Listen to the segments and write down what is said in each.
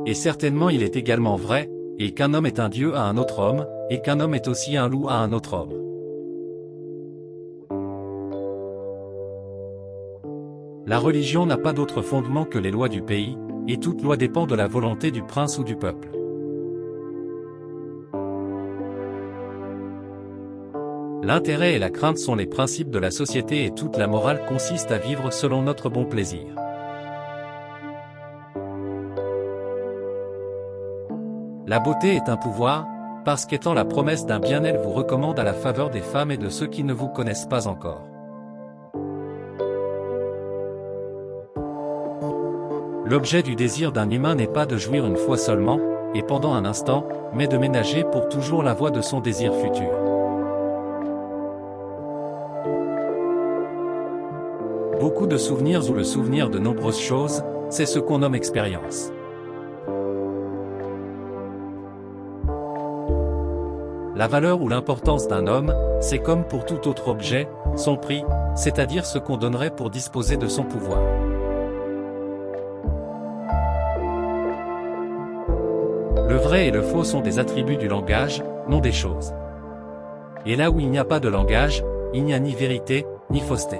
Et certainement il est également vrai, et qu'un homme est un dieu à un autre homme, et qu'un homme est aussi un loup à un autre homme. La religion n'a pas d'autre fondement que les lois du pays, et toute loi dépend de la volonté du prince ou du peuple. L'intérêt et la crainte sont les principes de la société et toute la morale consiste à vivre selon notre bon plaisir. La beauté est un pouvoir, parce qu'étant la promesse d'un bien elle vous recommande à la faveur des femmes et de ceux qui ne vous connaissent pas encore. L'objet du désir d'un humain n'est pas de jouir une fois seulement, et pendant un instant, mais de ménager pour toujours la voie de son désir futur. Beaucoup de souvenirs ou le souvenir de nombreuses choses, c'est ce qu'on nomme expérience. La valeur ou l'importance d'un homme, c'est comme pour tout autre objet, son prix, c'est-à-dire ce qu'on donnerait pour disposer de son pouvoir. Le vrai et le faux sont des attributs du langage, non des choses. Et là où il n'y a pas de langage, il n'y a ni vérité, ni fausseté.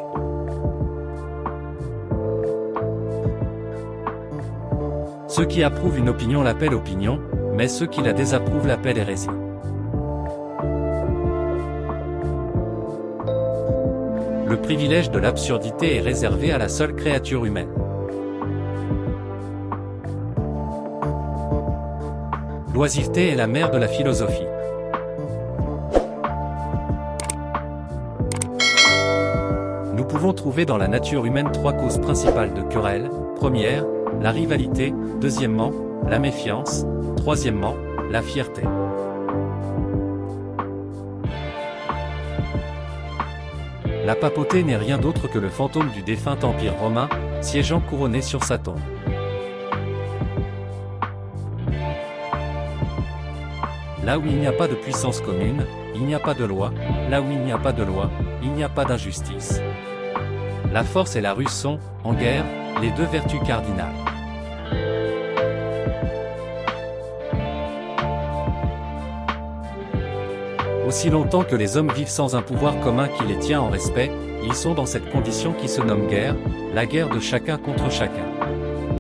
Ceux qui approuvent une opinion l'appellent opinion, mais ceux qui la désapprouvent l'appellent hérésie. Le privilège de l'absurdité est réservé à la seule créature humaine. L'oisiveté est la mère de la philosophie. Nous pouvons trouver dans la nature humaine trois causes principales de querelles. Première, la rivalité. Deuxièmement, la méfiance. Troisièmement, la fierté. La papauté n'est rien d'autre que le fantôme du défunt empire romain, siégeant couronné sur sa tombe. Là où il n'y a pas de puissance commune, il n'y a pas de loi. Là où il n'y a pas de loi, il n'y a pas d'injustice. La force et la ruse sont, en guerre, les deux vertus cardinales. Aussi longtemps que les hommes vivent sans un pouvoir commun qui les tient en respect, ils sont dans cette condition qui se nomme guerre, la guerre de chacun contre chacun.